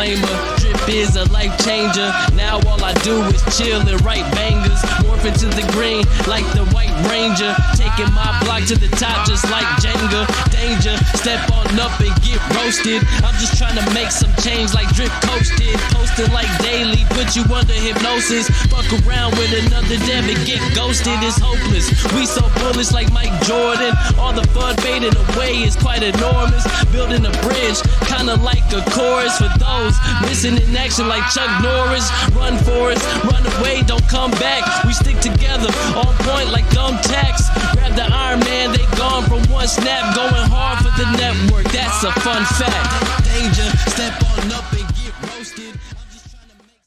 disclaimer. Drip is a life changer. Now all I do is chill and write bangers. Morph into the green like the White Ranger. Taking my block to the top just like Jenga. Danger, step on up and get roasted. I'm just trying to make some change like Drip coasted. Posting like daily, put you under hypnosis. Fuck around with another dev and get ghosted. It's hopeless. We so bullish like Mike Jordan. All the fun fading away is quite enormous. Building a bridge, kinda like a chorus for those missing in action like Chuck Norris. Run for it, run away, don't come back. We stick together, on point like thumbtacks. Grab the Iron Man, they gone from one snap. Going hard for the network, that's a fun fact. Danger, step on up and get roasted. I'm just trying to make...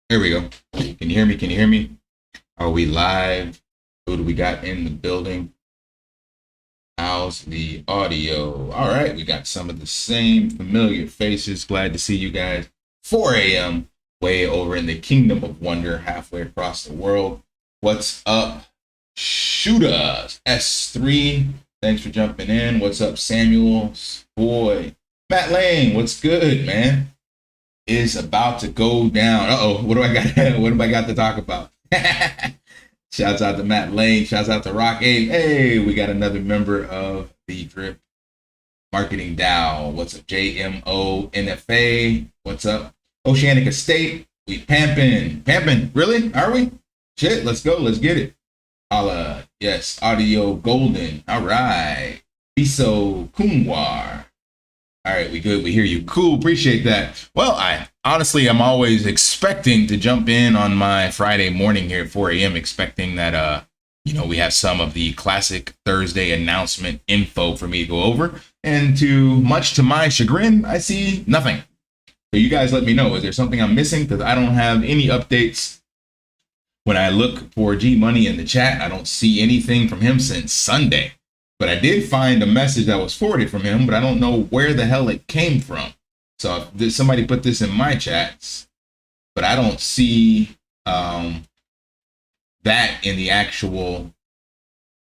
Here we go. Can you hear me? Can you hear me? Are we live? Who do we got in the building? How's the audio? All right, we got some of the same familiar faces. Glad to see you guys. 4 a.m. way over in the Kingdom of Wonder, halfway across the world. What's up, shooters? S3, thanks for jumping in. What's up, Samuel? Boy, Matt Lane, what's good, man? Is about to go down. What do I got? What do I got to talk about? Shouts out to Matt Lane. Shouts out to Rock 8. Hey, we got another member of the Drip Marketing DAO. What's up, JMO NFA? What's up, Oceanic Estate? We pamping. Really? Are we? Shit, let's go. Let's get it. Holla. Yes, Audio Golden. All right. Biso Kumwar. All right, we good. We hear you. Cool. Appreciate that. Well, I'm always expecting to jump in on my Friday morning here at 4 a.m. expecting that, we have some of the classic Thursday announcement info for me to go over. And much to my chagrin, I see nothing. So you guys let me know. Is there something I'm missing? Because I don't have any updates. When I look for G Money in the chat, I don't see anything from him since Sunday. But I did find a message that was forwarded from him, but I don't know where the hell it came from. So somebody put this in my chats, but I don't see that in the actual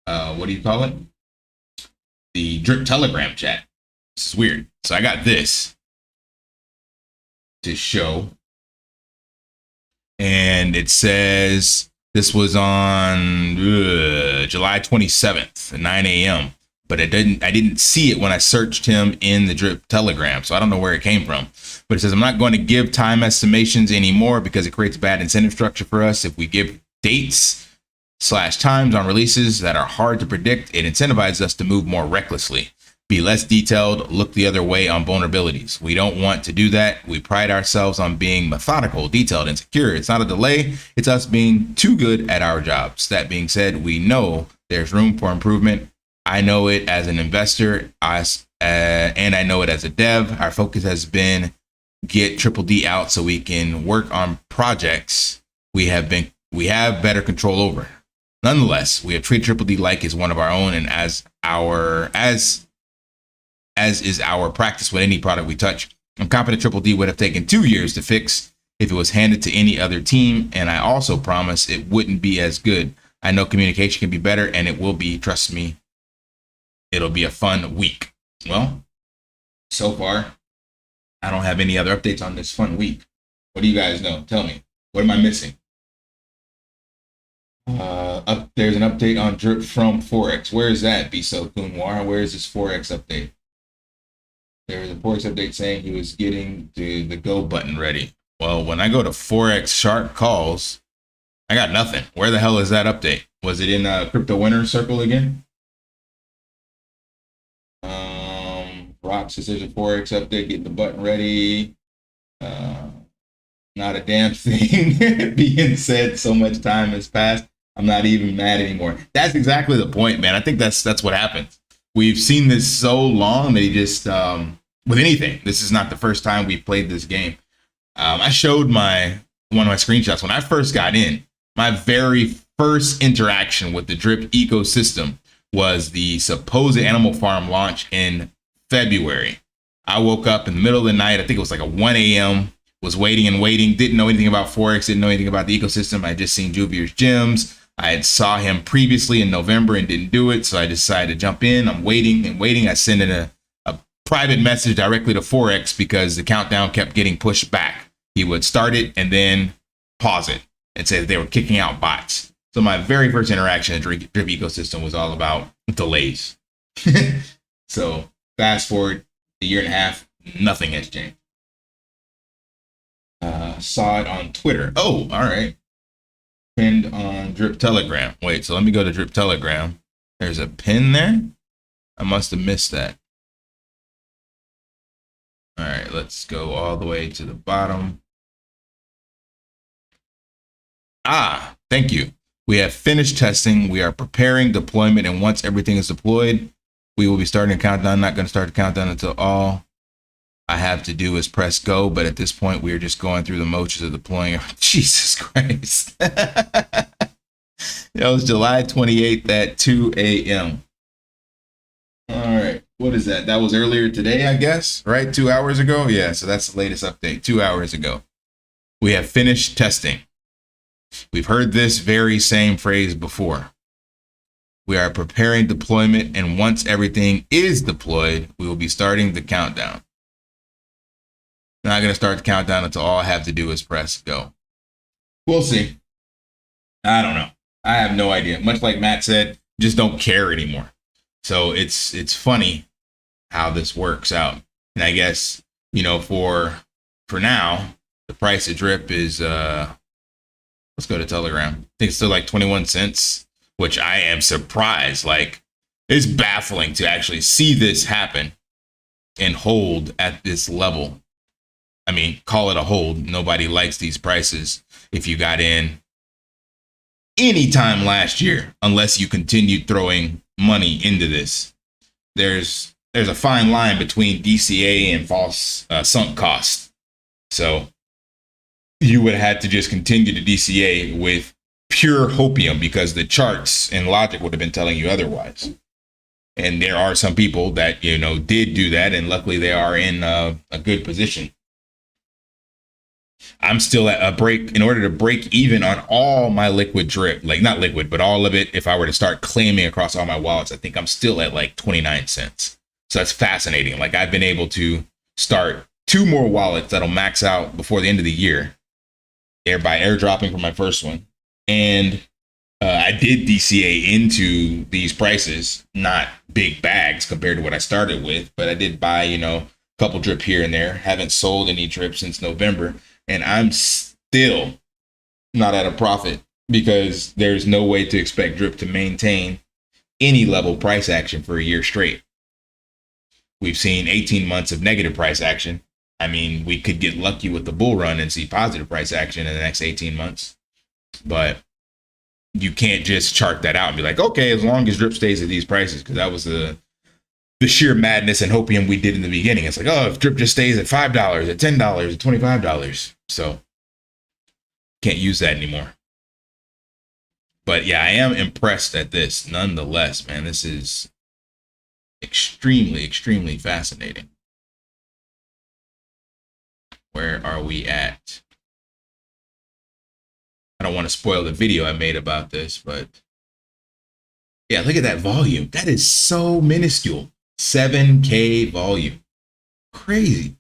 what do you call it? The drip Telegram chat. This is weird. So I got this to show. And it says this was on July 27th at 9 a.m. But I didn't see it when I searched him in the drip Telegram. So I don't know where it came from. But it says, I'm not going to give time estimations anymore because it creates bad incentive structure for us. If we give dates/times on releases that are hard to predict, it incentivizes us to move more recklessly. Be less detailed, look the other way on vulnerabilities. We don't want to do that. We pride ourselves on being methodical, detailed, and secure. It's not a delay. It's us being too good at our jobs. That being said, we know there's room for improvement. I know it as an investor, and I know it as a dev. Our focus has been get Triple D out so we can work on projects we have better control over. Nonetheless, we have treated Triple D like it's one of our own, and as is our practice with any product we touch. I'm confident Triple D would have taken 2 years to fix if it was handed to any other team, and I also promise it wouldn't be as good. I know communication can be better, and it will be, trust me, it'll be a fun week. Well, so far, I don't have any other updates on this fun week. What do you guys know? Tell me. What am I missing? There's an update on drip from Forex. Where is that, Biso Kunwar? Where is this Forex update? There was a Forex update saying he was getting the go button ready. Well, when I go to Forex Shark calls, I got nothing. Where the hell is that update? Was it in Crypto Winner Circle again? Rock says there's a Forex update, getting the button ready. Not a damn thing being said. So much time has passed. I'm not even mad anymore. That's exactly the point, man. I think that's what happens. We've seen this so long that he just, with anything, this is not the first time we played this game. I showed one of my screenshots. When I first got in, my very first interaction with the drip ecosystem was the supposed Animal Farm launch in February. I woke up in the middle of the night. I think it was like a 1 a.m. Was waiting and waiting. Didn't know anything about Forex. Didn't know anything about the ecosystem. I just seen Juvier's gems. I had saw him previously in November and didn't do it. So I decided to jump in. I'm waiting and waiting. I sent in a private message directly to Forex because the countdown kept getting pushed back. He would start it and then pause it and say that they were kicking out bots. So my very first interaction in the drip ecosystem was all about delays. So fast forward a year and a half, nothing has changed. Saw it on Twitter. Oh, all right. Pinned on Drip Telegram. Wait, so let me go to Drip Telegram. There's a pin there. I must have missed that. All right, let's go all the way to the bottom. Thank you. We have finished testing. We are preparing deployment, and once everything is deployed, we will be starting a countdown. Not going to start the countdown until all I have to do is press go, but at this point, we are just going through the motions of deploying. Jesus Christ. That was July 28th at 2 a.m. All right. What is that? That was earlier today, I guess, right? 2 hours ago? Yeah, so that's the latest update, 2 hours ago. We have finished testing. We've heard this very same phrase before. We are preparing deployment, and once everything is deployed, we will be starting the countdown. I'm not going to start the countdown until all I have to do is press go. We'll see. I don't know. I have no idea. Much like Matt said, just don't care anymore. So it's funny how this works out. And I guess, for now, the price of drip is, let's go to Telegram. I think it's still like 21 cents, which I am surprised. Like, it's baffling to actually see this happen and hold at this level. I mean, call it a hold. Nobody likes these prices if you got in anytime last year, unless you continued throwing money into this. There's a fine line between DCA and false sunk cost. So you would have had to just continue to DCA with pure hopium because the charts and logic would have been telling you otherwise. And there are some people that, did do that. And luckily they are in a good position. I'm still at a break. In order to break even on all my liquid drip, like not liquid, but all of it, if I were to start claiming across all my wallets, I think I'm still at like 29 cents. So that's fascinating. Like I've been able to start 2 more wallets that'll max out before the end of the year by airdropping from my first one. And I did DCA into these prices, not big bags compared to what I started with, but I did buy, a couple drip here and there. Haven't sold any drip since November, and I'm still not at a profit because there's no way to expect drip to maintain any level price action for a year straight. We've seen 18 months of negative price action. I mean, we could get lucky with the bull run and see positive price action in the next 18 months, but you can't just chart that out and be like, okay, as long as drip stays at these prices, because that was the sheer madness and hopium we did in the beginning. It's like, oh, if drip just stays at $5, at $10, at $25. So can't use that anymore. But yeah, I am impressed at this nonetheless, man. This is extremely, extremely fascinating. Where are we at? I don't want to spoil the video I made about this, but yeah, look at that volume. That is so minuscule. 7K volume. Crazy.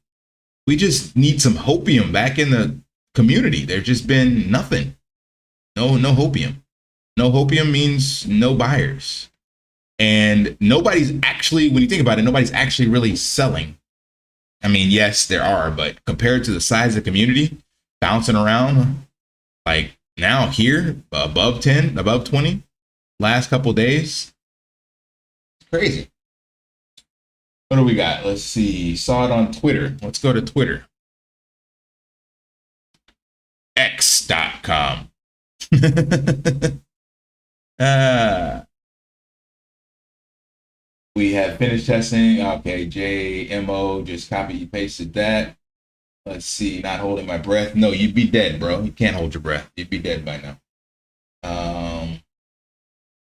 We just need some hopium back in the community. There's just been nothing. No hopium. No hopium means no buyers. And nobody's actually, when you think about it, nobody's actually really selling. I mean, yes, there are, but compared to the size of the community, bouncing around, like now here, above 10, above 20, last couple days, it's crazy. What do we got? Let's see. Saw it on Twitter. Let's go to Twitter. X.com. We have finished testing. Okay, JMO just copy pasted that. Let's see. Not holding my breath. No, you'd be dead, bro. You can't hold your breath. You'd be dead by now.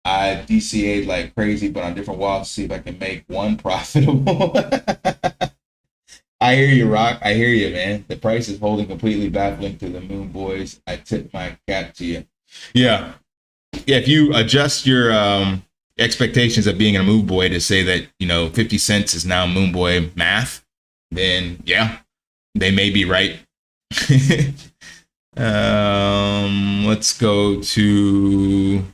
I DCA'd like crazy, but on different wallets to see if I can make one profitable. I hear you, Rock. I hear you, man. The price is holding completely baffling to the moon boys. I tip my cap to you. Yeah. Yeah, if you adjust your expectations of being a moon boy to say that, 50 cents is now moon boy math, then yeah, they may be right. Let's go to,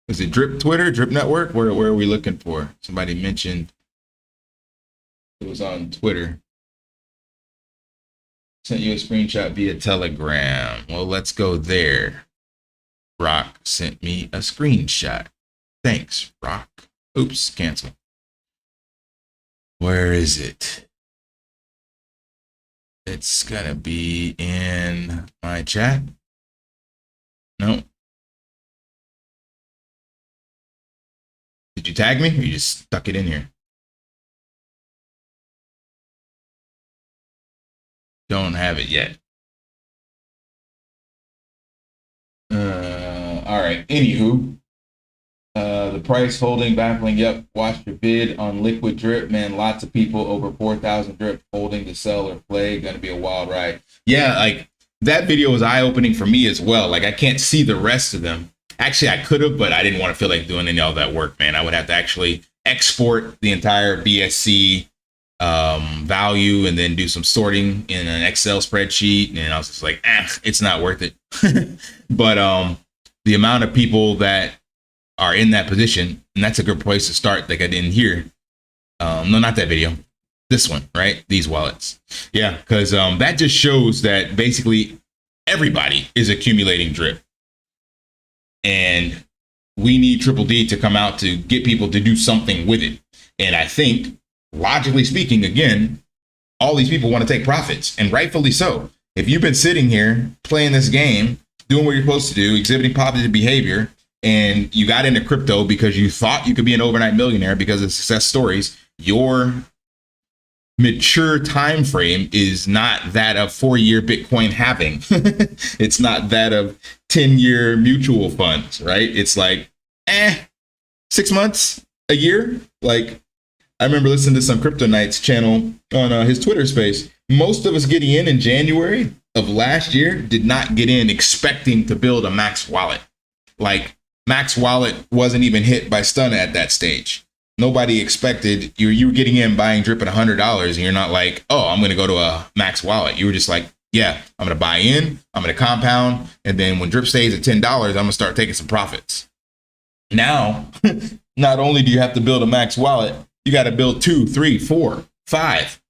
is it Drip Twitter, Drip Network? Where are we looking for? Somebody mentioned it was on Twitter. Sent you a screenshot via Telegram. Well, let's go there. Rock sent me a screenshot. Thanks, Rock. Oops, cancel. Where is it? It's gonna be in my chat. No. Did you tag me or you just stuck it in here? Don't have it yet. All right. Anywho, the price holding baffling. Yep. Watch your bid on liquid drip, man. Lots of people over 4,000 drip holding to sell or play. Gonna be a wild ride. Yeah, like that video was eye opening for me as well. Like I can't see the rest of them. Actually, I could have, but I didn't want to feel like doing any of that work, man. I would have to actually export the entire BSC value and then do some sorting in an Excel spreadsheet. And I was just like, it's not worth it. But the amount of people that are in that position, and that's a good place to start. Like I didn't hear. No, not that video. This one, right? These wallets. Yeah, because that just shows that basically everybody is accumulating drip. And we need Triple D to come out to get people to do something with it. And I think, logically speaking, again, all these people want to take profits, and rightfully so. If you've been sitting here playing this game, doing what you're supposed to do, exhibiting positive behavior, and you got into crypto because you thought you could be an overnight millionaire because of success stories, your mature time frame is not that of 4-year Bitcoin halving. It's not that of 10-year mutual funds, right? It's like 6 months, a year. Like I remember listening to some Crypto Nights channel on his Twitter space. Most of us getting in January of last year did not get in expecting to build a max wallet. Like max wallet wasn't even hit by stun at that stage. Nobody expected you were getting in buying drip at $100 and you're not like, oh, I'm going to go to a max wallet. You were just like, yeah, I'm going to buy in, I'm going to compound. And then when drip stays at $10, I'm going to start taking some profits. Now, not only do you have to build a max wallet, you got to build 2, 3, 4, 5.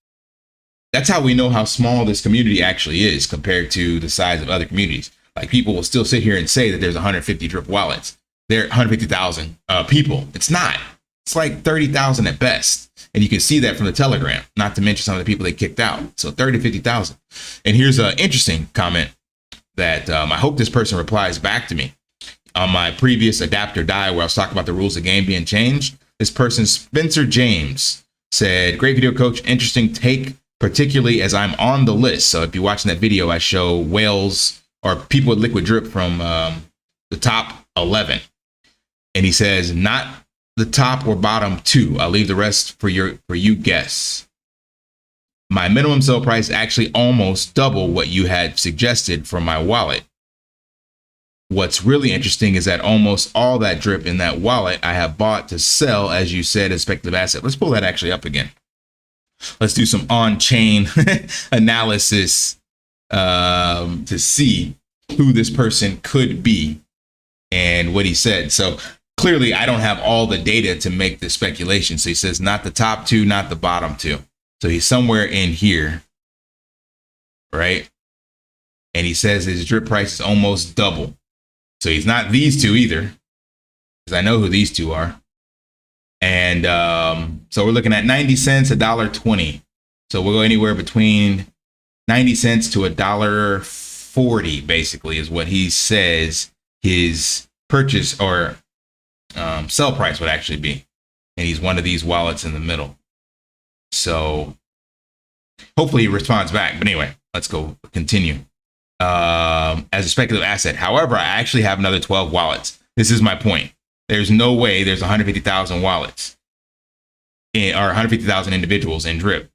That's how we know how small this community actually is compared to the size of other communities. Like people will still sit here and say that there's 150 drip wallets. There are 150,000 people. It's not. It's like 30,000 at best. And you can see that from the Telegram, not to mention some of the people they kicked out. So 30 to 50,000. And here's an interesting comment that I hope this person replies back to me. On my previous Adapt or Die, where I was talking about the rules of the game being changed, this person, Spencer James, said, great video, coach. Interesting take, particularly as I'm on the list. So if you're watching that video, I show whales or people with liquid drip from the top 11. And he says, not the top or bottom 2. I'll leave the rest for you guess. My minimum sell price actually almost double what you had suggested for my wallet. What's really interesting is that almost all that drip in that wallet I have bought to sell, as you said, as speculative asset. Let's pull that actually up again. Let's do some on-chain analysis to see who this person could be and what he said. So clearly, I don't have all the data to make the speculation. So he says not the top 2, not the bottom 2. So he's somewhere in here, right? And he says his drip price is almost double. So he's not these two either, because I know who these two are. And so we're looking at 90 cents, $1.20. So we'll go anywhere between 90 cents to $1.40, basically, is what he says his purchase or sell price would actually be. And he's one of these wallets in the middle. So hopefully he responds back. But anyway, let's go continue. As a speculative asset. However, I actually have another 12 wallets. This is my point. There's no way there's 150,000 wallets or 150,000 individuals in drip,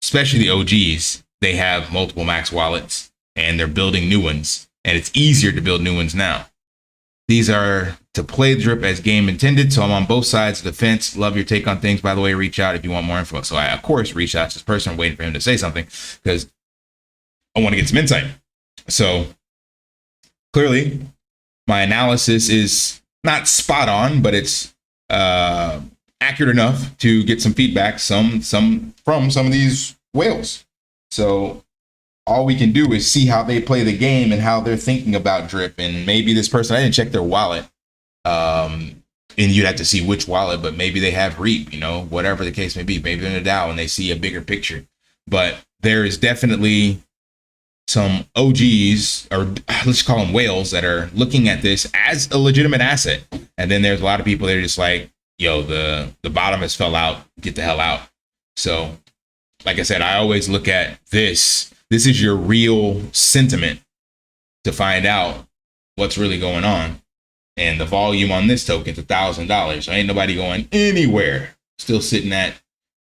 especially the OGs. They have multiple max wallets and they're building new ones, and it's easier to build new ones now. These are to play the drip as game intended. So I'm on both sides of the fence. Love your take on things. By the way, reach out if you want more info. So I, of course, reached out to this person. I'm waiting for him to say something because I want to get some insight. So clearly my analysis is not spot on, but it's accurate enough to get some feedback, some from some of these whales. So all we can do is see how they play the game and how they're thinking about drip. And maybe this person, I didn't check their wallet. And you'd have to see which wallet, but maybe they have REAP, you know, whatever the case may be. Maybe they're in a DAO and they see a bigger picture. But there is definitely some OGs, or let's call them whales, that are looking at this as a legitimate asset. And then there's a lot of people that are just like, yo, the bottom has fell out, get the hell out. So like I said, I always look at this. This is your real sentiment to find out what's really going on. And the volume on this token is $1,000. So ain't nobody going anywhere. Still sitting at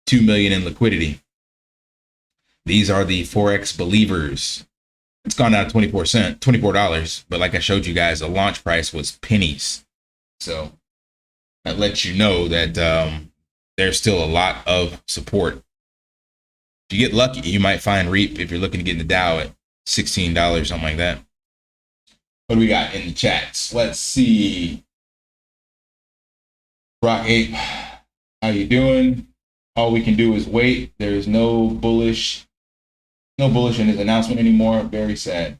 2 million in liquidity. These are the Forex believers. It's gone down to $24. But like I showed you guys, the launch price was pennies. So that lets you know that there's still a lot of support. If you get lucky, you might find REAP if you're looking to get in the DAO at $16, something like that. What do we got in the chats? Let's see. Rock Ape, how you doing? All we can do is wait. There's no bullish in his announcement anymore. Very sad.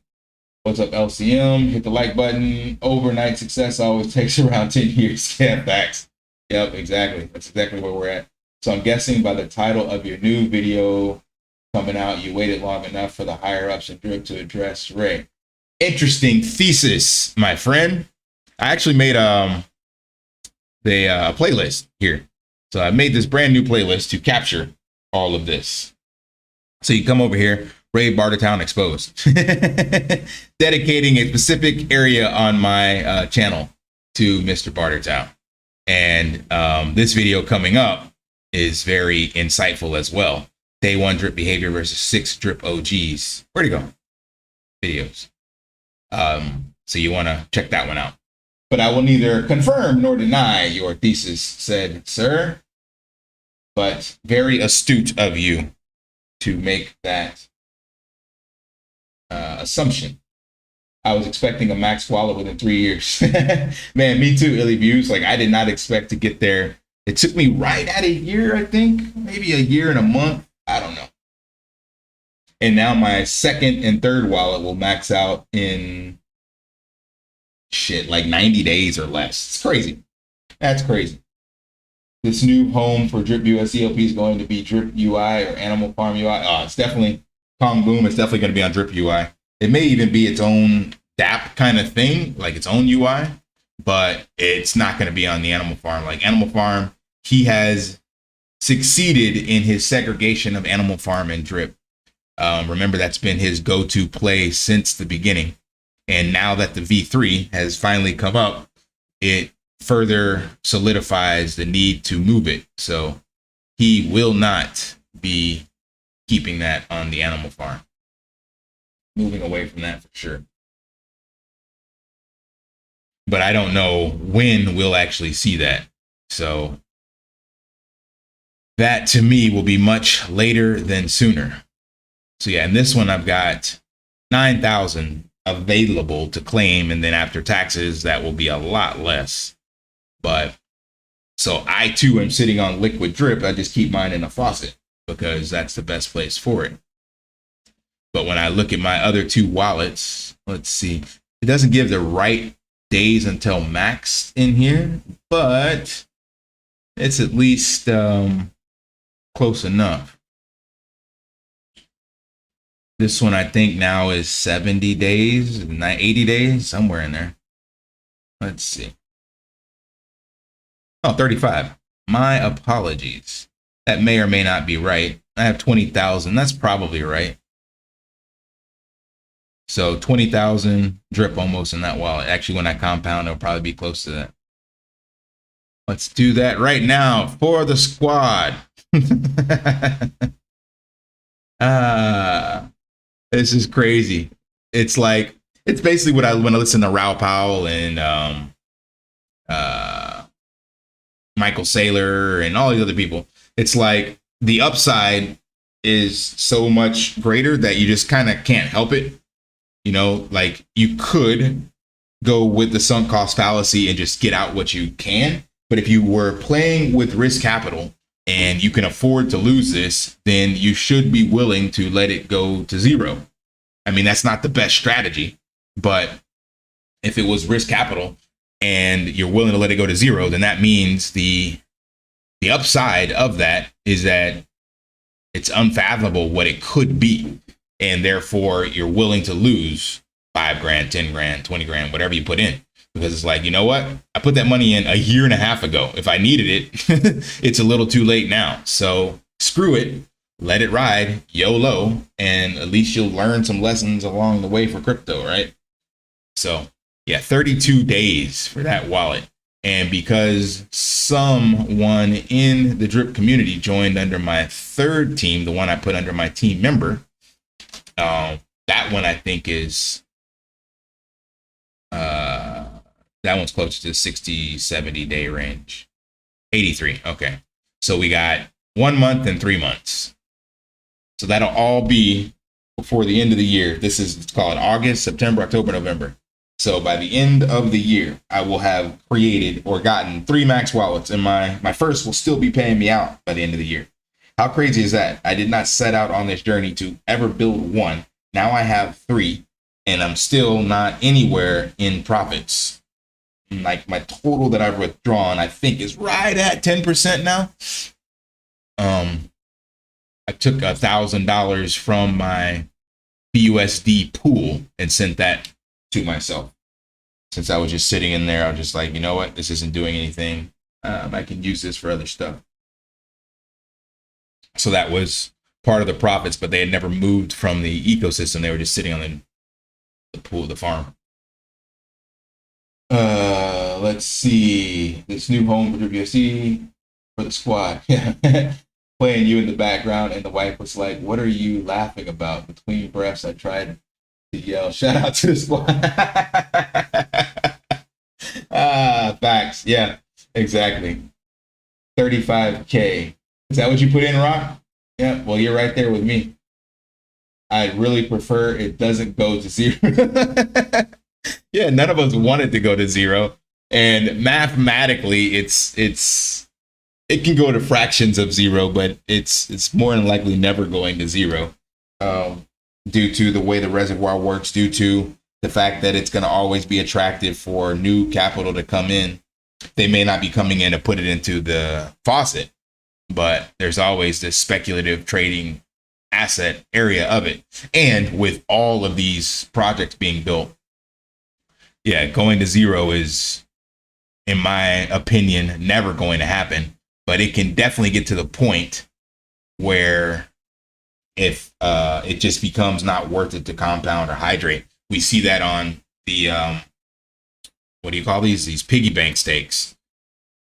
What's up, LCM? Hit the like button. Overnight success always takes around 10 years. Yeah, facts. Yep, exactly. That's exactly where we're at. So I'm guessing by the title of your new video coming out, you waited long enough for the higher ups and drip to address Ray. Interesting thesis, my friend. I actually made a playlist here. So I made this brand new playlist to capture all of this. So you come over here, Ray Bartertown Exposed, dedicating a specific area on my channel to Mr. Bartertown. And this video coming up is very insightful as well. Day 1 drip behavior versus 6 drip OGs. Where'd he go? videos. So you want to check that one out. But I will neither confirm nor deny your thesis, said sir. But very astute of you to make that assumption. I was expecting a max wallet within 3 years. Man, me too, Illy Views. Like, I did not expect to get there. It took me right at a year, I think. Maybe a year and a month. I don't know. And now my second and third wallet will max out in like 90 days or less. It's crazy. That's crazy. This new home for Drip US ELP is going to be Drip UI or Animal Farm UI. It's definitely Kong Boom. It's definitely going to be on Drip UI. It may even be its own DApp kind of thing, like its own UI, but it's not going to be on the Animal Farm. Like Animal Farm, he has succeeded in his segregation of Animal Farm and Drip. Remember, that's been his go-to play since the beginning. And now that the V3 has finally come up, it further solidifies the need to move it. So he will not be keeping that on the Animal Farm. Moving away from that for sure. But I don't know when we'll actually see that. So that to me will be much later than sooner. So yeah, in this one I've got 9,000 available to claim, and then after taxes that will be a lot less. But so I too am sitting on liquid drip. I just keep mine in a faucet because that's the best place for it. But when I look at my other two wallets, let's see, it doesn't give the right days until max in here, but it's at least close enough. This one I think now is 70 days, 80 days, somewhere in there. Let's see. Oh, 35. My apologies. That may or may not be right. I have 20,000. That's probably right. So 20,000 drip almost in that wallet. Actually, when I compound, it'll probably be close to that. Let's do that right now for the squad. This is crazy. It's like, it's basically when I listen to Raoul Powell and Michael Saylor and all these other people. It's like the upside is so much greater that you just kind of can't help it. You know, like you could go with the sunk cost fallacy and just get out what you can. But if you were playing with risk capital and you can afford to lose this, then you should be willing to let it go to zero. I mean, that's not the best strategy, but if it was risk capital and you're willing to let it go to zero, then that means the upside of that is that it's unfathomable what it could be. And therefore you're willing to lose 5 grand, 10 grand, 20 grand, whatever you put in, because it's like, you know what? I put that money in a year and a half ago. If I needed it, it's a little too late now. So screw it, let it ride, YOLO, and at least you'll learn some lessons along the way for crypto, right? So yeah, 32 days for that wallet. And because someone in the drip community joined under my third team, the one I put under my team member, that one I think is that one's close to the 60-70 day range. 83. Okay, so we got 1 month and 3 months, so that'll all be before the end of the year. This is, it's called August, September, October, November. So by the end of the year I will have created or gotten 3 max wallets, and my first will still be paying me out by the end of the year. How crazy is that? I did not set out on this journey to ever build one. Now I have 3, and I'm still not anywhere in profits. Like my total that I've withdrawn, I think, is right at 10% now. I took $1,000 from my BUSD pool and sent that to myself. Since I was just sitting in there, I was just like, you know what? This isn't doing anything. I can use this for other stuff. So that was part of the profits, but they had never moved from the ecosystem. They were just sitting on the pool, the farm. Let's see. This new home for WSC for the squad. Playing you in the background, and the wife was like, "What are you laughing about?" Between breaths, I tried Yo, shout out to the squad. Facts. Yeah, exactly. 35K. Is that what you put in, Rock? Yeah, well, you're right there with me. I really prefer it doesn't go to zero. Yeah, none of us wanted to go to zero. And mathematically, it can go to fractions of zero, but it's more than likely never going to zero, due to the way the reservoir works, due to the fact that it's going to always be attractive for new capital to come in. They may not be coming in to put it into the faucet, but there's always this speculative trading asset area of it. And with all of these projects being built, yeah, going to zero is, in my opinion, never going to happen. But it can definitely get to the point where if it just becomes not worth it to compound or hydrate. We see that on the what do you call these piggy bank stakes.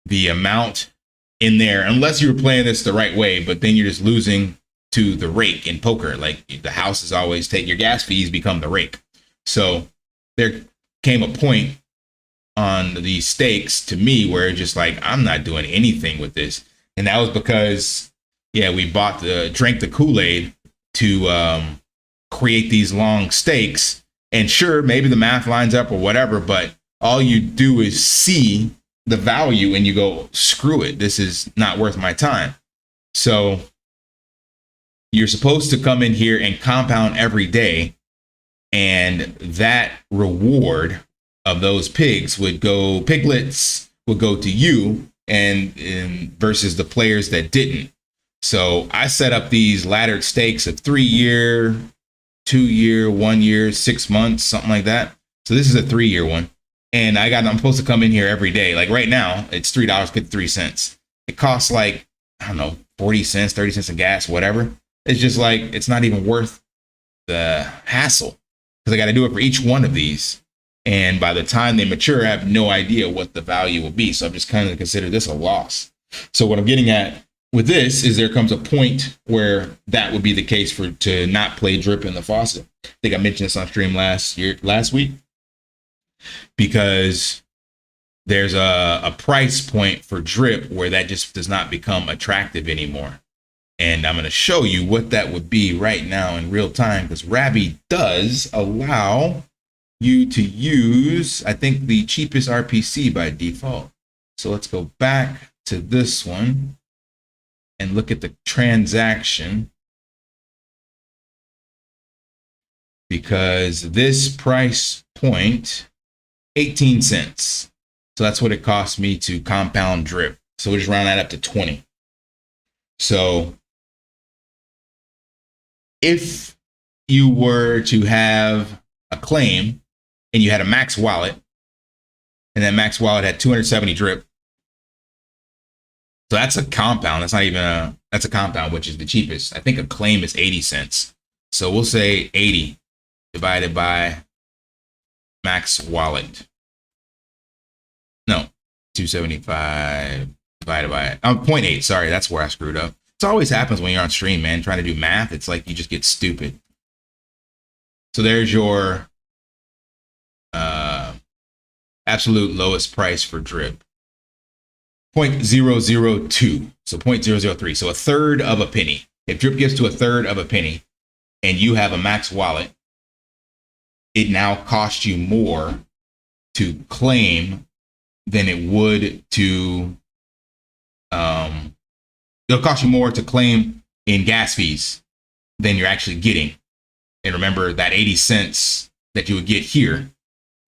The amount in there, unless you were playing this the right way, but then you're just losing to the rake in poker. Like the house is always your gas fees become the rake. So there came a point on these stakes to me where it's just like, I'm not doing anything with this. And that was because, yeah, we drank the Kool-Aid to create these long stakes. And sure, maybe the math lines up or whatever, but all you do is see the value and you go, screw it, this is not worth my time. So you're supposed to come in here and compound every day, and that reward of those piglets would go to you and versus the players that didn't. So I set up these laddered stakes of 3 year, 2 year, 1 year, 6 months, something like that. So this is a 3 year one. And I'm supposed to come in here every day. Like right now, it's $3.53. It costs like, I don't know, 40 cents, 30 cents of gas, whatever. It's just like, it's not even worth the hassle because I got to do it for each one of these. And by the time they mature, I have no idea what the value will be. So I'm just kind of consider this a loss. So what I'm getting at with this is there comes a point where that would be the case to not play drip in the faucet. I think I mentioned this on stream last week, because there's a price point for drip where that just does not become attractive anymore. And I'm going to show you what that would be right now in real time, because Rabbi does allow you to use, I think, the cheapest RPC by default. So let's go back to this one and look at the transaction, because this price point, 18 cents. So that's what it cost me to compound drip. So we'll just round that up to 20. So if you were to have a claim and you had a max wallet, and that max wallet had 270 drip, so that's a compound. That's not even that's a compound, which is the cheapest. I think a claim is 80 cents. So we'll say 80 divided by max wallet. No, 275 divided by 0.8. Sorry, that's where I screwed up. It always happens when you're on stream, man. Trying to do math, it's like you just get stupid. So there's your absolute lowest price for drip. 0.002. So 0.003. So a third of a penny. If drip gets to a third of a penny and you have a max wallet, it now costs you more to claim than it would to it'll cost you more to claim in gas fees than you're actually getting. And remember that 80 cents that you would get here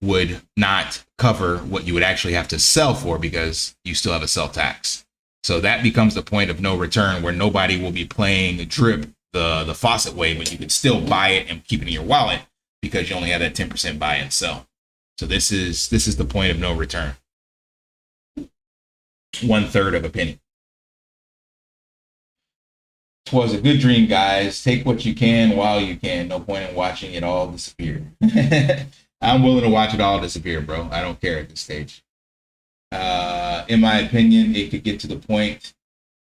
would not cover what you would actually have to sell for, because you still have a sell tax. So that becomes the point of no return, where nobody will be playing drip the faucet way, but you can still buy it and keep it in your wallet because you only have that 10% buy and sell. So this is the point of no return. 1/3 of a penny. Was a good dream, guys. Take what you can while you can. No point in watching it all disappear. I'm willing to watch it all disappear, bro. I don't care at this stage. In my opinion, it could get to the point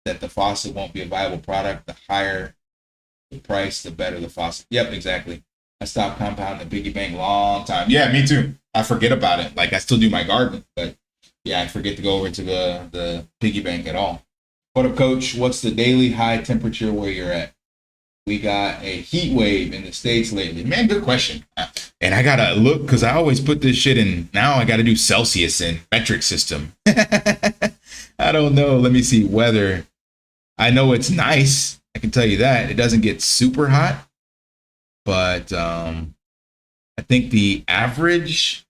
that the faucet won't be a viable product. The higher the price, the better the faucet. Yep, exactly. I stopped compounding the piggy bank long time. Yeah, me too. I forget about it. Like I still do my garden, but yeah, I forget to go over to the piggy bank at all. What up, coach? What's the daily high temperature where you're at? We got a heat wave in the States lately. Man, good question. And I gotta look because I always put this shit in. Now I gotta do Celsius and metric system. I don't know. Let me see. Weather. I know it's nice. I can tell you that. It doesn't get super hot. But I think the average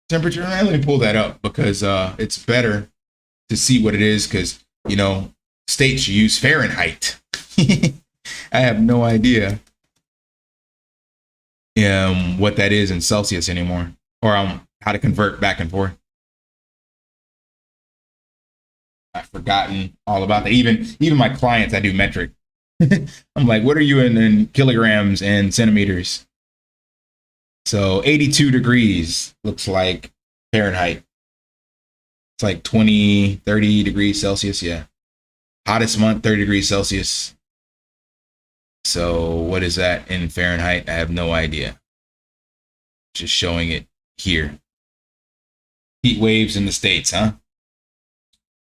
temperature, let me pull that up because it's better to see what it is because, you know, states use Fahrenheit. I have no idea what that is in Celsius anymore, or how to convert back and forth. I've forgotten all about that. Even my clients, I do metric. I'm like, what are you in kilograms and centimeters? So 82 degrees looks like Fahrenheit. It's like 20, 30 degrees Celsius. Yeah. Hottest month, 30 degrees Celsius. So what is that in Fahrenheit? I have no idea. Just showing it here. Heat waves in the States, huh?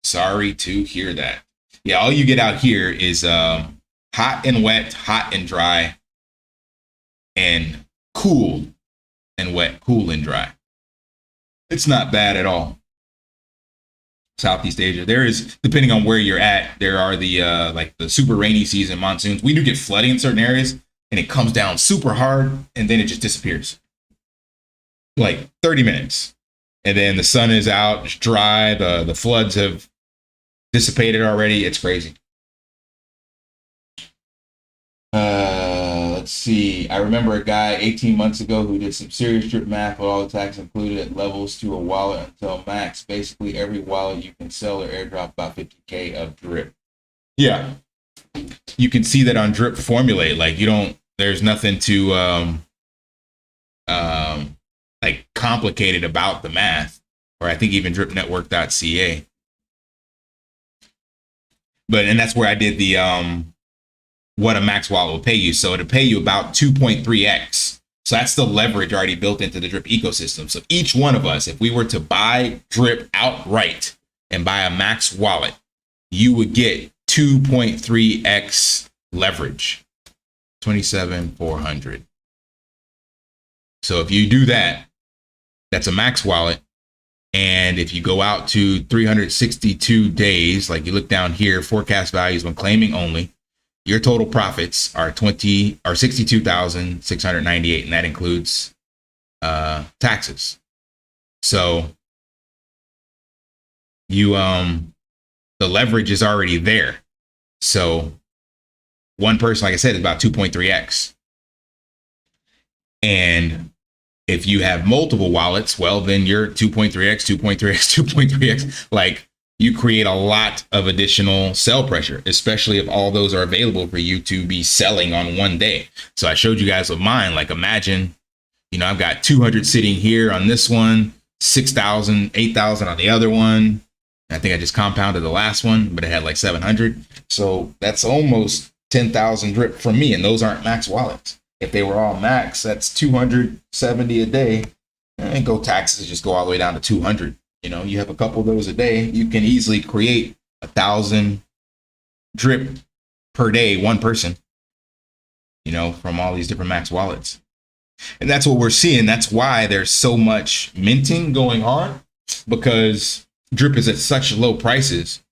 Sorry to hear that. Yeah, all you get out here is hot and wet, hot and dry, and cool and wet, cool and dry. It's not bad at all. Southeast Asia. There is, depending on where you're at, there are the like the super rainy season monsoons. We do get flooding in certain areas and it comes down super hard and then it just disappears. Like 30 minutes. And then the sun is out, it's dry, the floods have dissipated already. It's crazy. Let's see. I remember a guy 18 months ago who did some serious drip math with all the tax included at levels to a wallet until max. Basically, every wallet you can sell or airdrop about 50K of drip. Yeah. You can see that on Drip Formulate. Like there's nothing to like complicated about the math. Or I think even dripnetwork.ca. And that's where I did the what a max wallet will pay you. So it'll pay you about 2.3x. So that's the leverage already built into the Drip ecosystem. So each one of us, if we were to buy Drip outright and buy a max wallet, you would get 2.3x leverage, 27,400. So if you do that, that's a max wallet. And if you go out to 362 days, like you look down here, forecast values when claiming only, your total profits are 62,698, and that includes taxes. So you the leverage is already there. So one person, like I said, is about 2.3x. And if you have multiple wallets, well, then you're 2.3x, 2.3x, 2.3x. Like, you create a lot of additional sell pressure, especially if all those are available for you to be selling on one day. So I showed you guys with mine, like imagine, you know, I've got 200 sitting here on this one, 6,000, 8,000 on the other one. I think I just compounded the last one, but it had like 700. So that's almost 10,000 drip from me. And those aren't max wallets. If they were all max, that's 270 a day. And go taxes, just go all the way down to 200. You know, you have a couple of those a day, you can easily create 1,000 drip per day, one person, you know, from all these different max wallets. And that's what we're seeing. That's why there's so much minting going on, because drip is at such low prices,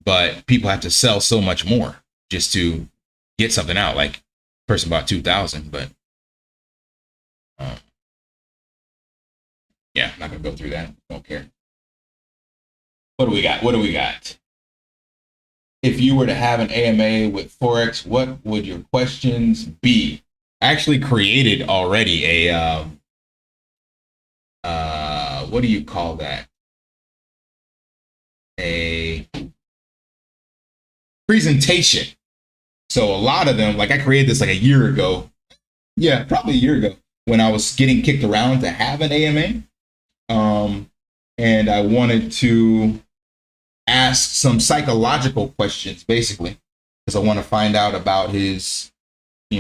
but people have to sell so much more just to get something out. Like person bought 2,000, but yeah, I'm not gonna go through that. Don't care. What do we got? What do we got? If you were to have an AMA with Forex, what would your questions be? I actually created already a, what do you call that? A presentation. So a lot of them, like I created this like a year ago. Yeah, probably a year ago when I was getting kicked around to have an AMA. And I wanted to ask some psychological questions, basically, because I want to find out about his,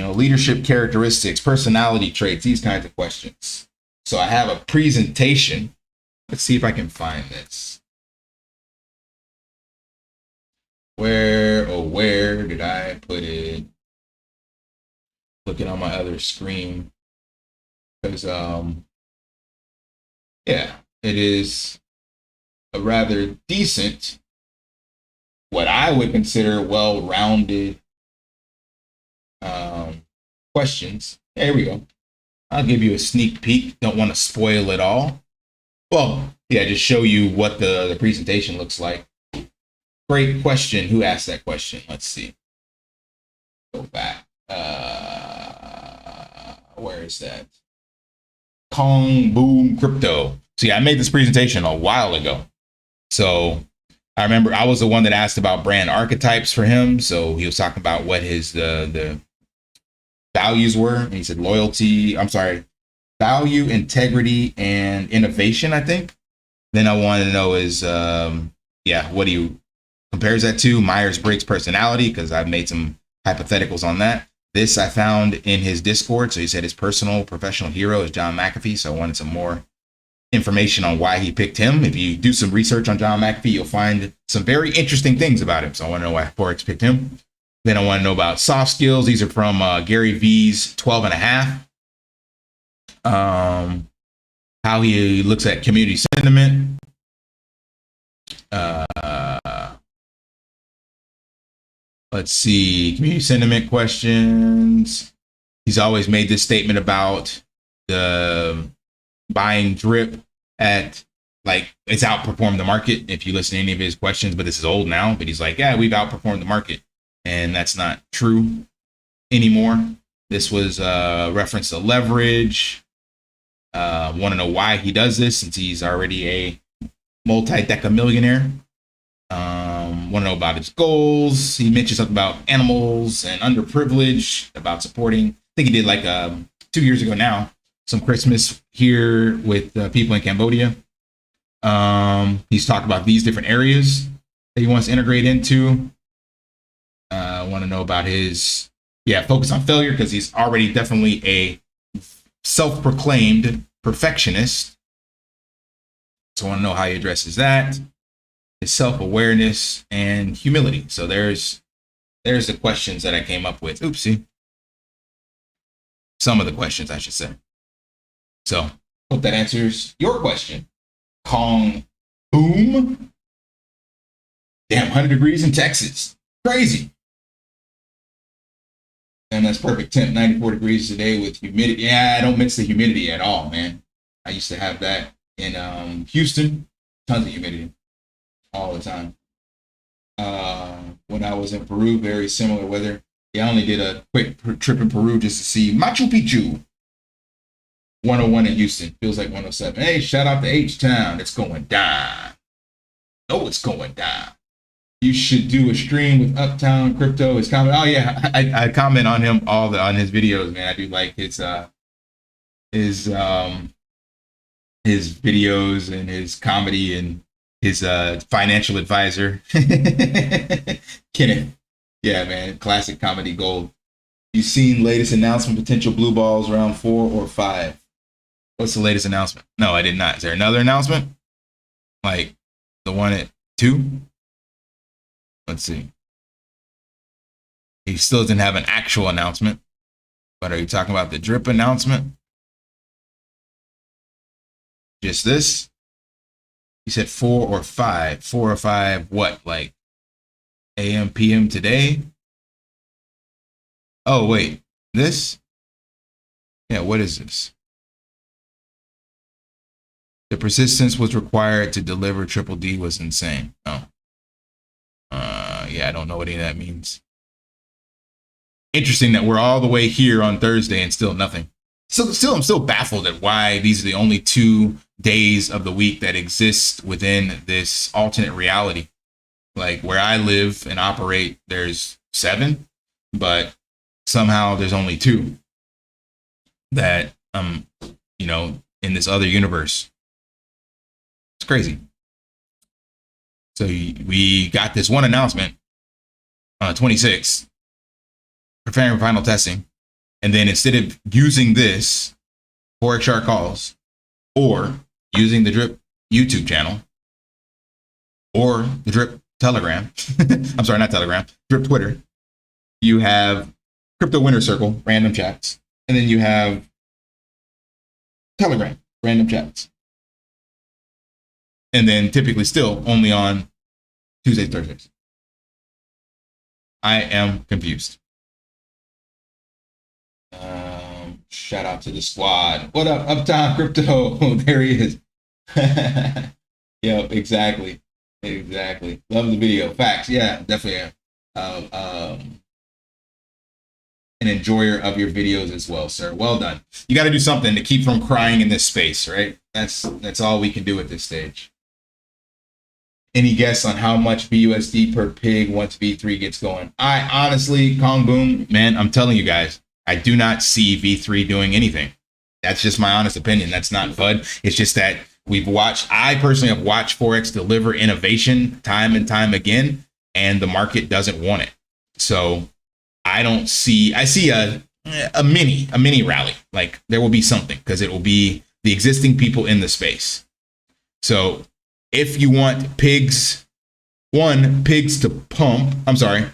leadership characteristics, personality traits, these kinds of questions. So I have a presentation. Let's see if I can find this. Where did I put it? Looking on my other screen. Because, yeah, it is a rather decent, what I would consider well-rounded questions. There we go. I'll give you a sneak peek. Don't want to spoil it all. Well, yeah, just show you what the presentation looks like. Great question. Who asked that question? Let's see. Go back. Where is that? Kong Boom Crypto. See, I made this presentation a while ago. So I remember I was the one that asked about brand archetypes for him. So he was talking about what his the values were. And he said value, integrity, and innovation, I think. Then I wanted to know is, what do you compares that to? Myers-Briggs personality, because I've made some hypotheticals on that. This I found in his Discord. So he said his personal professional hero is John McAfee. So I wanted some more information on why he picked him. If you do some research on John McAfee, you'll find some very interesting things about him. So I want to know why Forex picked him. Then I want to know about soft skills. These are from Gary V's 12 and a half. How he looks at community sentiment. Let's see, community sentiment questions. He's always made this statement about the buying drip at, like, it's outperformed the market. If you listen to any of his questions, but this is old now, but he's like, yeah, we've outperformed the market. And that's not true anymore. This was reference to leverage. Want to know why he does this since he's already a multi-deca millionaire. Want to know about his goals. He mentioned something about animals and underprivileged, about supporting. I think he did like 2 years ago now, some Christmas here with people in Cambodia. He's talked about these different areas that he wants to integrate into. Want to know about his, focus on failure, because he's already definitely a self-proclaimed perfectionist. So I want to know how he addresses that. His self-awareness and humility. So there's the questions that I came up with. Oopsie. Some of the questions, I should say. So hope that answers your question. Kong Boom. Damn, 100 degrees in Texas. Crazy. And that's perfect temp, 94 degrees today with humidity. Yeah, I don't miss the humidity at all, man. I used to have that in Houston. Tons of humidity all the time. When I was in Peru, very similar weather. Yeah, I only did a quick trip in Peru just to see Machu Picchu. 101 in Houston. Feels like 107. Hey, shout out to H-Town. It's going down. Oh, it's going down. You should do a stream with Uptown Crypto. His comment. Oh yeah, I comment on him on his videos, man. I do like his videos and his comedy and his financial advisor, Kenneth. Yeah, man, classic comedy gold. You seen latest announcement? Potential blue balls round 4 or 5. What's the latest announcement? No, I did not. Is there another announcement? Like the one at 2? Let's see. He still doesn't have an actual announcement. But are you talking about the drip announcement? Just this? He said 4 or 5. 4 or 5 what? Like AM, PM today? Oh, wait. This? Yeah, what is this? The persistence was required to deliver triple D was insane. Oh. Yeah, I don't know what any of that means. Interesting that we're all the way here on Thursday and still nothing. So I'm still baffled at why these are the only 2 days of the week that exist within this alternate reality. Like where I live and operate, there's 7, but somehow there's only 2 that in this other universe. It's crazy. So we got this one announcement on the 26th, preparing for final testing. And then instead of using this Forex Shark calls, or using the Drip YouTube channel, or the Drip Telegram, I'm sorry, not Telegram, Drip Twitter, you have Crypto Winner Circle, random chats, and then you have Telegram, random chats. And then typically still only on Tuesdays, Thursdays. I am confused. Shout out to the squad. What up, Uptown Crypto? There he is. Yep, exactly. Exactly. Love the video. Facts. Yeah, definitely am. An enjoyer of your videos as well, sir. Well done. You got to do something to keep from crying in this space, right? That's all we can do at this stage. Any guess on how much BUSD per pig once V3 gets going? I honestly, Kong Boom, man, I'm telling you guys, I do not see V3 doing anything. That's just my honest opinion. That's not FUD. It's just that I personally have watched Forex deliver innovation time and time again, and the market doesn't want it. So I see a mini rally. Like there will be something because it will be the existing people in the space. So if you want pigs to pump, I'm sorry,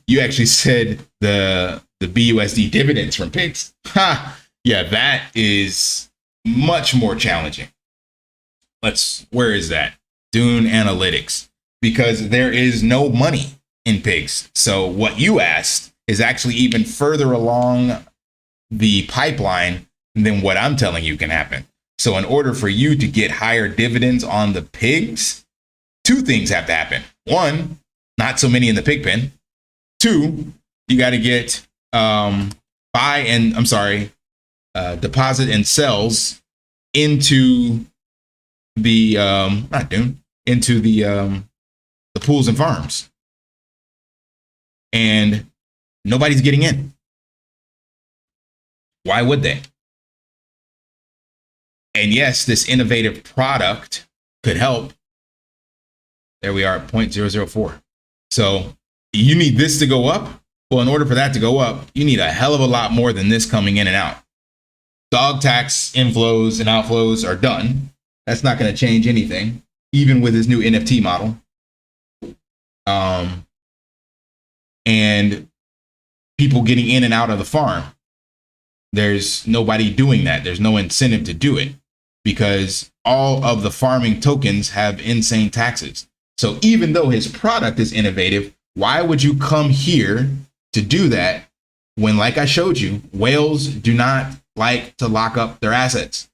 you actually said the BUSD dividends from pigs. Ha! Yeah, that is much more challenging. Where is that? Dune Analytics. Because there is no money in pigs. So what you asked is actually even further along the pipeline than what I'm telling you can happen. So in order for you to get higher dividends on the pigs, two things have to happen. One, not so many in the pig pen. Two, you got to get deposit and sells into the the pools and farms, and nobody's getting in. Why would they? And yes, this innovative product could help. There we are at 0.004. So you need this to go up. Well, in order for that to go up, you need a hell of a lot more than this coming in and out. Dog tax inflows and outflows are done. That's not going to change anything, even with his new NFT model. And people getting in and out of the farm. There's nobody doing that. There's no incentive to do it because all of the farming tokens have insane taxes. So even though his product is innovative, why would you come here to do that when, like I showed you, whales do not like to lock up their assets?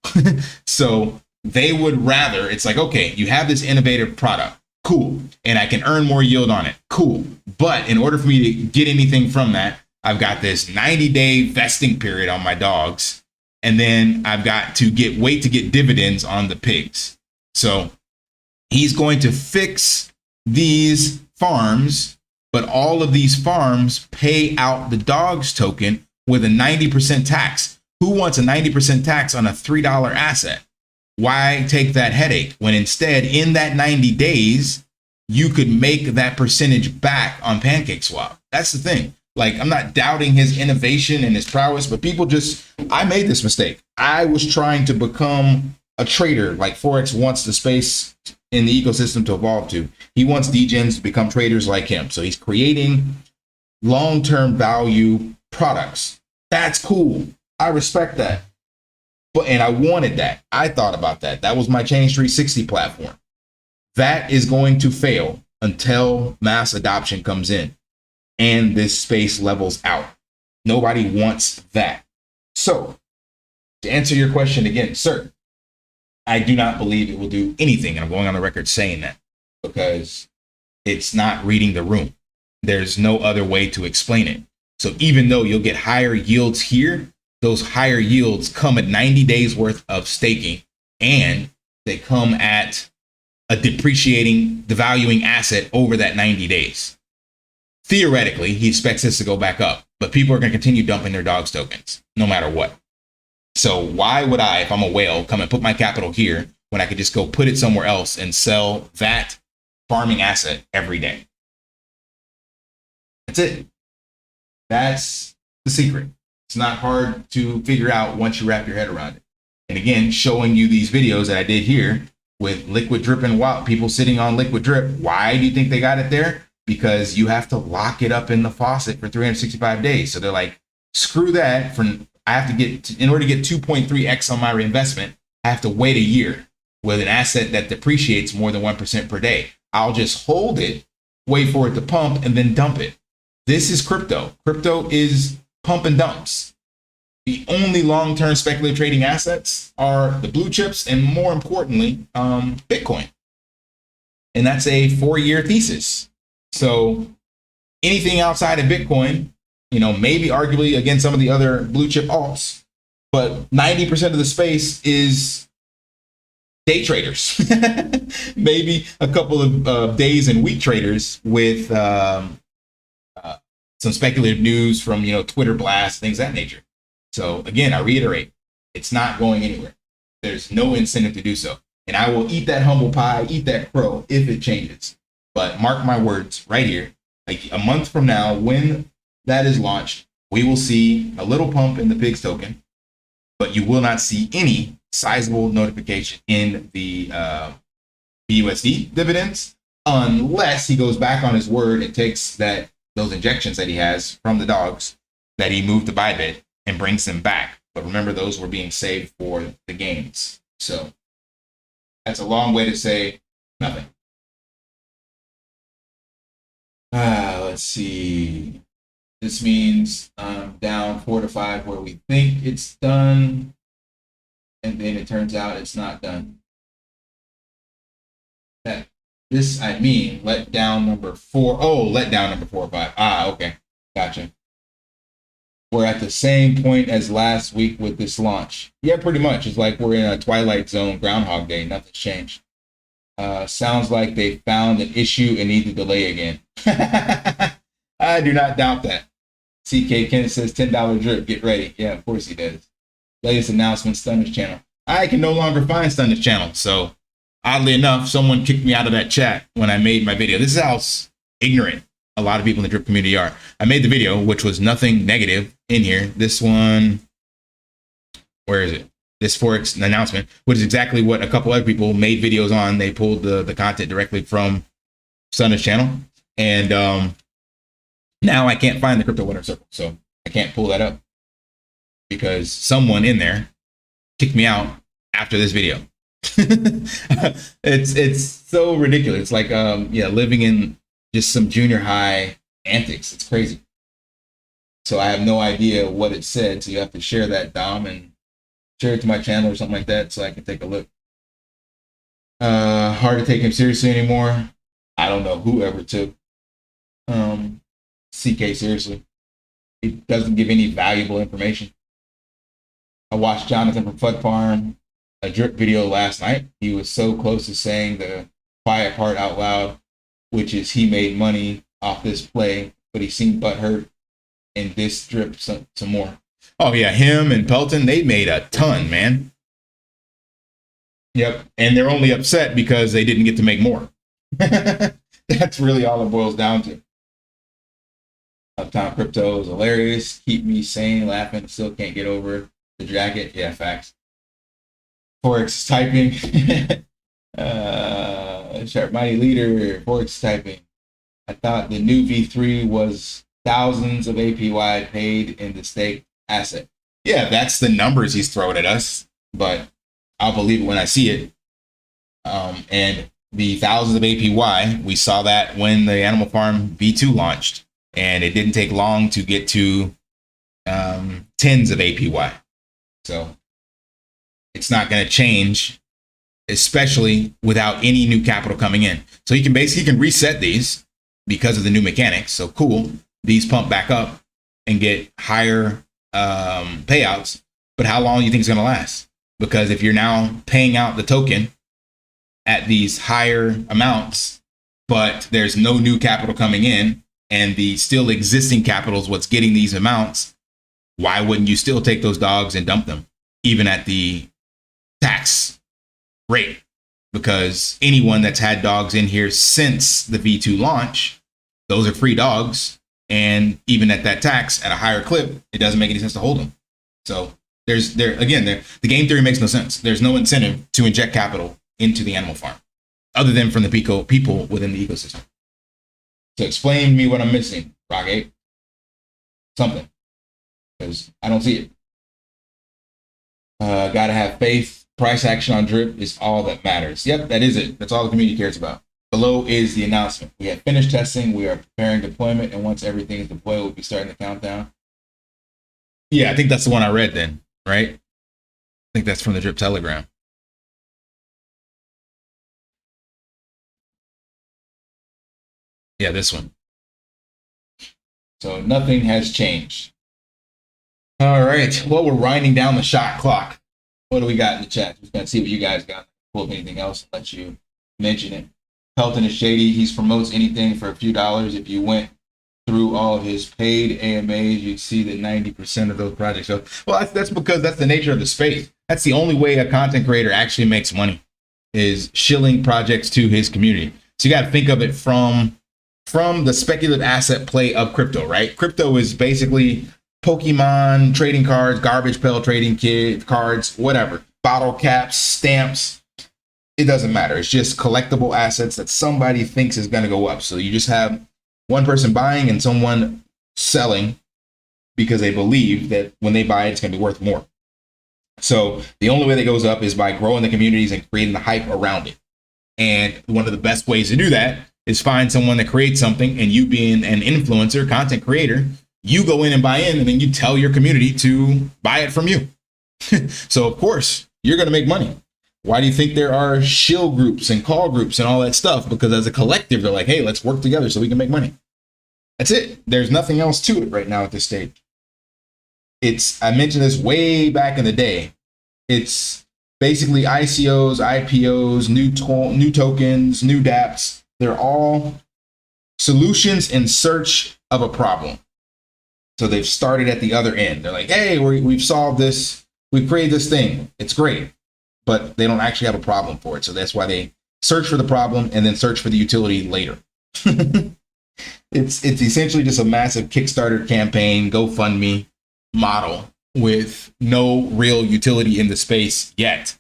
So they would rather, it's like, okay, you have this innovative product. Cool. And I can earn more yield on it. Cool. But in order for me to get anything from that, I've got this 90-day vesting period on my dogs. And then I've got to wait to get dividends on the pigs. So he's going to fix these farms, but all of these farms pay out the dogs token with a 90% tax. Who wants a 90% tax on a $3 asset? Why take that headache when instead in that 90 days, you could make that percentage back on PancakeSwap? That's the thing. Like, I'm not doubting his innovation and his prowess, but I made this mistake. I was trying to become a trader like Forex wants the space in the ecosystem to evolve to. He wants degens to become traders like him. So he's creating long-term value products. That's cool. I respect that. And I wanted that. I thought about that. That was my Change 360 platform. That is going to fail until mass adoption comes in and this space levels out. Nobody wants that. So to answer your question again, sir, I do not believe it will do anything. And I'm going on the record saying that because it's not reading the room. There's no other way to explain it. So even though you'll get higher yields here, those higher yields come at 90 days worth of staking, and they come at a devaluing asset over that 90 days. Theoretically, he expects this to go back up, but people are going to continue dumping their dogs tokens no matter what. So why would I, if I'm a whale, come and put my capital here when I could just go put it somewhere else and sell that farming asset every day? That's it. That's the secret. It's not hard to figure out once you wrap your head around it. And again, showing you these videos that I did here with liquid drip and wild people sitting on liquid drip. Why do you think they got it there? Because you have to lock it up in the faucet for 365 days. So they're like, screw that. I have to get, in order to get 2.3x on my reinvestment, I have to wait a year with an asset that depreciates more than 1% per day. I'll just hold it, wait for it to pump, and then dump it. This is crypto. Crypto is pump and dumps. The only long-term speculative trading assets are the blue chips and, more importantly, Bitcoin. And that's a 4-year thesis. So anything outside of Bitcoin, maybe arguably against some of the other blue chip alts, but 90% of the space is day traders. Maybe a couple of days and week traders with some speculative news from, Twitter blasts, things of that nature. So again, I reiterate, it's not going anywhere. There's no incentive to do so. And I will eat that humble pie, eat that crow if it changes. But mark my words right here, like a month from now, when that is launched, we will see a little pump in the PIGS token, but you will not see any sizable notification in the BUSD dividends unless he goes back on his word and takes those injections that he has from the dogs that he moved to Bybit and brings them back. But remember, those were being saved for the gains. So that's a long way to say nothing. Let's see. This means down 4 to 5 where we think it's done, and then it turns out it's not done. Let down number 4. Oh, let down number 4 or 5. Okay, gotcha. We're at the same point as last week with this launch. Yeah, pretty much. It's like we're in a Twilight Zone, Groundhog Day. Nothing's changed. Sounds like they found an issue and need to delay again. I do not doubt that. CK Kenneth says $10 drip. Get ready. Yeah, of course he does. Latest announcement, Stunner's channel. I can no longer find Stunner's channel. So oddly enough, someone kicked me out of that chat when I made my video. This is how ignorant a lot of people in the drip community are. I made the video, which was nothing negative in here. This one, where is it? This Forex announcement, which is exactly what a couple other people made videos on. They pulled the content directly from Stunner's channel. And now I can't find the crypto winner circle. So I can't pull that up because someone in there kicked me out after this video. It's so ridiculous. It's like living in just some junior high antics. It's crazy. So I have no idea what it said. So you have to share that, Dom, and share it to my channel or something like that so I can take a look. Hard to take him seriously anymore. I don't know whoever took CK seriously. He doesn't give any valuable information. I watched Jonathan from FUD Farm a drip video last night. He was so close to saying the quiet part out loud, which is he made money off this play, but he seemed butthurt and this drip some more. Oh yeah, him and Pelton, they made a ton, man. Yep, and they're only upset because they didn't get to make more. That's really all it boils down to. Uptown Crypto is hilarious. Keep me sane, laughing. Still can't get over the jacket. Yeah, facts. Forex typing. Sharp Mighty Leader. Forex typing. I thought the new V3 was thousands of APY paid in the stake asset. Yeah, that's the numbers he's throwing at us, but I'll believe it when I see it. And the thousands of APY, we saw that when the Animal Farm V2 launched, and it didn't take long to get to tens of APY. So it's not going to change, especially without any new capital coming in. So you can basically reset these because of the new mechanics. So cool, these pump back up and get higher payouts. But how long do you think it's going to last? Because if you're now paying out the token at these higher amounts, but there's no new capital coming in, and the still existing capital is what's getting these amounts, why wouldn't you still take those dogs and dump them, even at the tax rate? Because anyone that's had dogs in here since the V2 launch, those are free dogs, And even at that tax at a higher clip, it doesn't make any sense to hold them. So the game theory makes no sense. There's no incentive to inject capital into the animal farm other than from the people within the ecosystem. So explain to me what I'm missing, Rock 8. Something. Because I don't see it. Gotta have faith. Price action on drip is all that matters. Yep, that is it. That's all the community cares about. Below is the announcement. We have finished testing. We are preparing deployment. And once everything is deployed, we'll be starting the countdown. Yeah, I think that's the one I read then, right? I think that's from the Drip Telegram. Yeah, this one. So nothing has changed. All right. Well, we're winding down the shot clock. What do we got in the chat? Just gonna see what you guys got. Pull up anything else, let you mention it. Pelton is shady. He promotes anything for a few dollars. If you went through all of his paid AMAs, you'd see that 90% of those projects. So, well, that's because that's the nature of the space. That's the only way a content creator actually makes money, is shilling projects to his community. So you got to think of it from the speculative asset play of crypto, right? Crypto is basically Pokemon trading cards, garbage pail trading cards, whatever, bottle caps, stamps. It doesn't matter. It's just collectible assets that somebody thinks is going to go up. So you just have one person buying and someone selling because they believe that when they buy it, it's going to be worth more. So the only way that goes up is by growing the communities and creating the hype around it. And one of the best ways to do that is find someone that creates something, and you being an influencer, content creator, you go in and buy in, and then you tell your community to buy it from you. So of course you're going to make money. Why do you think there are shill groups and call groups and all that stuff? Because as a collective, they're like, hey, let's work together so we can make money. That's it. There's nothing else to it right now at this stage. I mentioned this way back in the day. It's basically ICOs, IPOs, new tokens, new dApps. They're all solutions in search of a problem. So they've started at the other end. They're like, hey, we've solved this. We've created this thing. It's great. But they don't actually have a problem for it. So that's why they search for the problem and then search for the utility later. It's essentially just a massive Kickstarter campaign, GoFundMe model with no real utility in the space yet.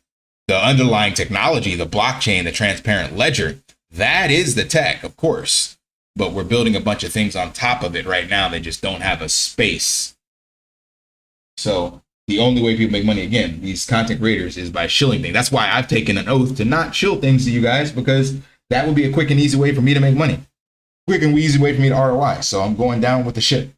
The underlying technology, the blockchain, the transparent ledger, that is the tech, of course. But we're building a bunch of things on top of it right now. They just don't have a space. So the only way people make money, again, these content creators, is by shilling things. That's why I've taken an oath to not shill things to you guys, because that would be a quick and easy way for me to make money. Quick and easy way for me to ROI. So I'm going down with the shit.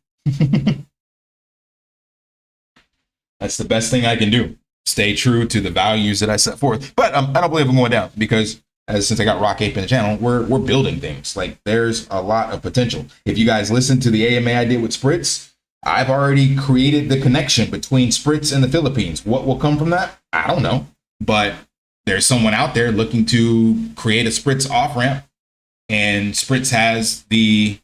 That's the best thing I can do. Stay true to the values that I set forth. But I don't believe I'm going down, because since I got Rock Ape in the channel, we're building things. Like, there's a lot of potential. If you guys listen to the AMA I did with SPRITZ, I've already created the connection between SPRITZ and the Philippines. What will come from that? I don't know. But there's someone out there looking to create a SPRITZ off-ramp, and SPRITZ has the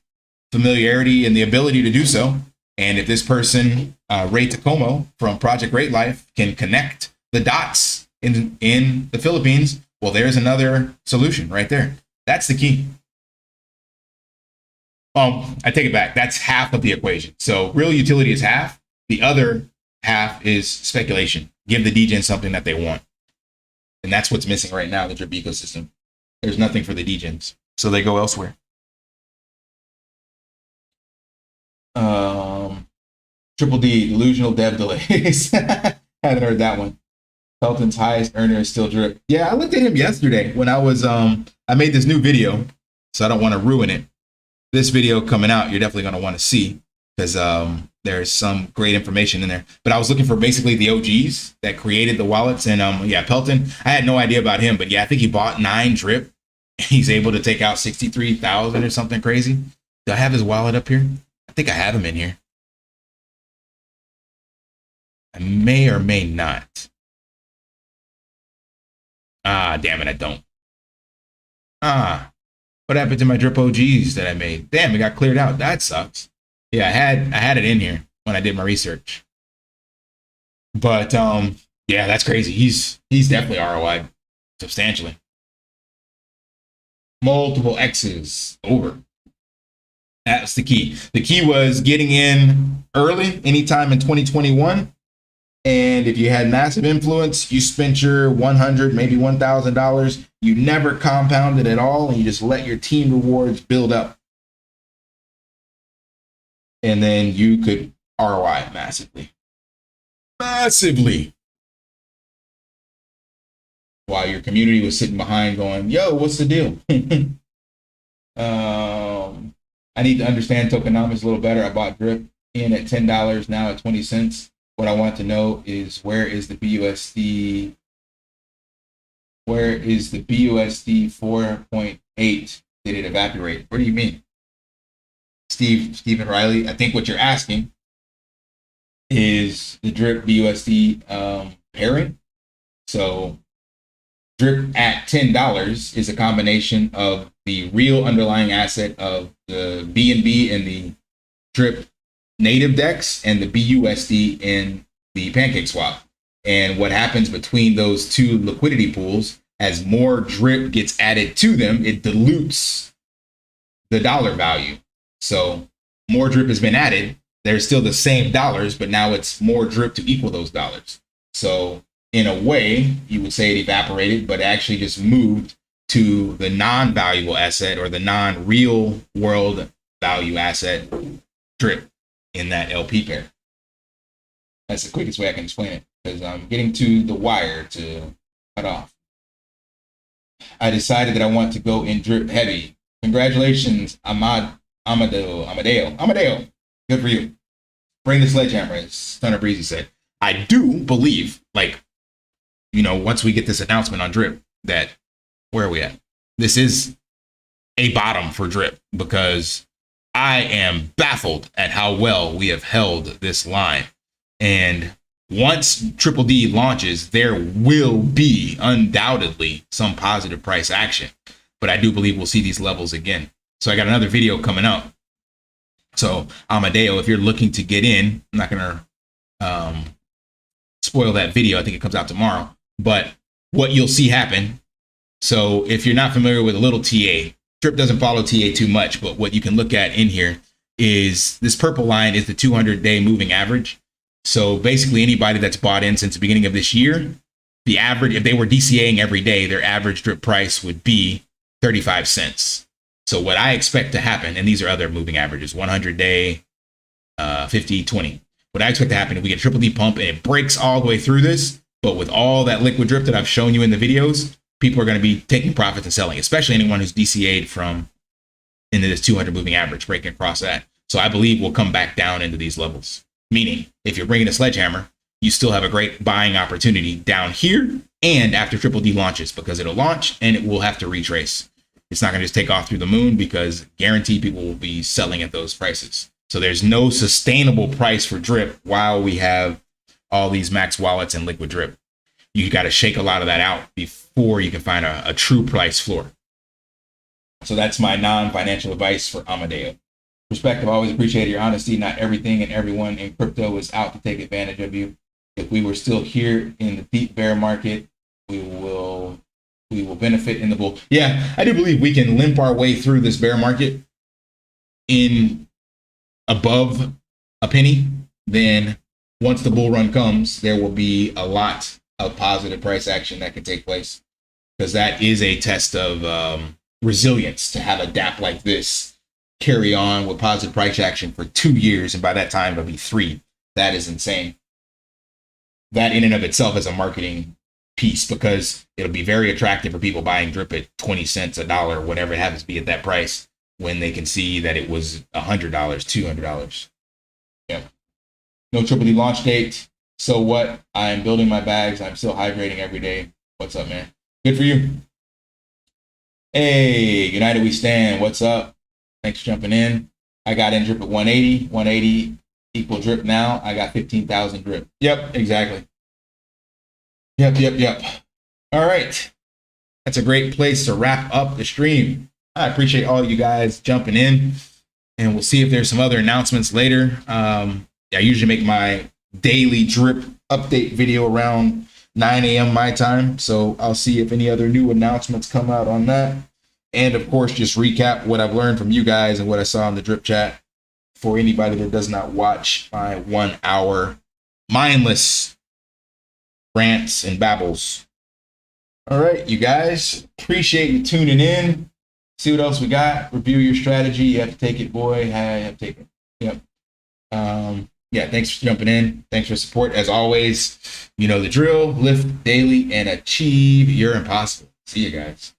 familiarity and the ability to do so. And if this person, Ray Tacomo from Project Great Life, can connect the dots in the Philippines, well, there's another solution right there. That's the key. I take it back. That's half of the equation. So real utility is half. The other half is speculation. Give the degens something that they want. And that's what's missing right now in the drip ecosystem. There's nothing for the degens, so they go elsewhere. Triple D, delusional dev delays. Haven't heard that one. Pelton's highest earner is still drip. Yeah, I looked at him yesterday when I was, I made this new video, so I don't want to ruin it. This video coming out, you're definitely going to want to see, because there's some great information in there. But I was looking for basically the OGs that created the wallets. And yeah, Pelton, I had no idea about him, but yeah, I think he bought 9 drip. He's able to take out 63,000 or something crazy. Do I have his wallet up here? I think I have him in here. I may or may not. Ah, damn it, I don't. What happened to my drip OGs that I made? Damn, it got cleared out. That sucks. Yeah, I had it in here when I did my research. But yeah, that's crazy. He's definitely ROI substantially. Multiple X's over. That's the key. The key was getting in early, anytime in 2021. And if you had massive influence, you spent your $100, maybe $1,000. You never compounded at all, and you just let your team rewards build up. And then you could ROI massively. Massively. While your community was sitting behind going, yo, what's the deal? I need to understand tokenomics a little better. I bought drip in at $10, now at 20 cents. What I want to know is where is the BUSD? Where is the BUSD 4.8? Did it evaporate? What do you mean? Stephen Riley, I think what you're asking is the drip BUSD pairing. So drip at $10 is a combination of the real underlying asset of the BNB and the drip native DEX and the BUSD in the pancake swap. And what happens between those two liquidity pools, as more drip gets added to them, it dilutes the dollar value. So more drip has been added. There's still the same dollars, but now it's more drip to equal those dollars. So in a way, you would say it evaporated, but actually just moved to the non-valuable asset or the non-real world value asset drip in that LP pair. That's the quickest way I can explain it, because I'm getting to the wire to cut off. I decided that I want to go in drip heavy. Congratulations, Amadeo. Good for you. Bring the sledgehammer, as Thunder Breezy said. I do believe, like, you know, once we get this announcement on drip, that where are we at? This is a bottom for drip, because I am baffled at how well we have held this line. And once Triple D launches, there will be undoubtedly some positive price action. But I do believe we'll see these levels again. So I got another video coming up. So Amadeo, if you're looking to get in, I'm not going to spoil that video. I think it comes out tomorrow. But what you'll see happen. So if you're not familiar with a little TA, drip doesn't follow TA too much, but what you can look at in here is this purple line is the 200-day moving average. So basically anybody that's bought in since the beginning of this year, the average, if they were DCAing every day, their average drip price would be 35 cents. So what I expect to happen, and these are other moving averages, 100-day, 50, 20. What I expect to happen is we get a Triple D pump and it breaks all the way through this, but with all that liquid drip that I've shown you in the videos, people are going to be taking profits and selling, especially anyone who's DCA'd from into this 200 moving average, breaking across that. So I believe we'll come back down into these levels. Meaning, if you're bringing a sledgehammer, you still have a great buying opportunity down here and after Triple D launches, because it'll launch and it will have to retrace. It's not going to just take off through the moon, because guaranteed people will be selling at those prices. So there's no sustainable price for drip while we have all these max wallets and liquid drip. You got to shake a lot of that out before you can find a true price floor. So that's my non-financial advice for Amadeo. Perspective, I always appreciate your honesty. Not everything and everyone in crypto is out to take advantage of you. If we were still here in the deep bear market, we will benefit in the bull. Yeah, I do believe we can limp our way through this bear market in above a penny. Then once the bull run comes, there will be a lot of positive price action that can take place, because that is a test of resilience to have a DApp like this carry on with positive price action for 2 years, and by that time it'll be 3. That is insane. That in and of itself is a marketing piece, because it'll be very attractive for people buying drip at 20 cents, $1, whatever it happens to be at that price, when they can see that it was $100, $200. Yeah. No Triple D launch date. So what? I am building my bags. I'm still hydrating every day. What's up, man? Good for you. Hey, United We Stand. What's up? Thanks for jumping in. I got in drip at 180. 180 equal drip now. I got 15,000 drip. Yep, exactly. Yep. All right. That's a great place to wrap up the stream. I appreciate all you guys jumping in, and we'll see if there's some other announcements later. I usually make my daily drip update video around 9 a.m. my time, so I'll see if any other new announcements come out on that. And of course, just recap what I've learned from you guys and what I saw in the drip chat for anybody that does not watch my 1 hour mindless rants and babbles. All right, you guys, appreciate you tuning in. See what else we got. Review your strategy. You have to take it, boy. You have to take it. Yep. Yeah, thanks for jumping in. Thanks for support. As always, you know the drill. Lift daily and achieve your impossible. See you guys.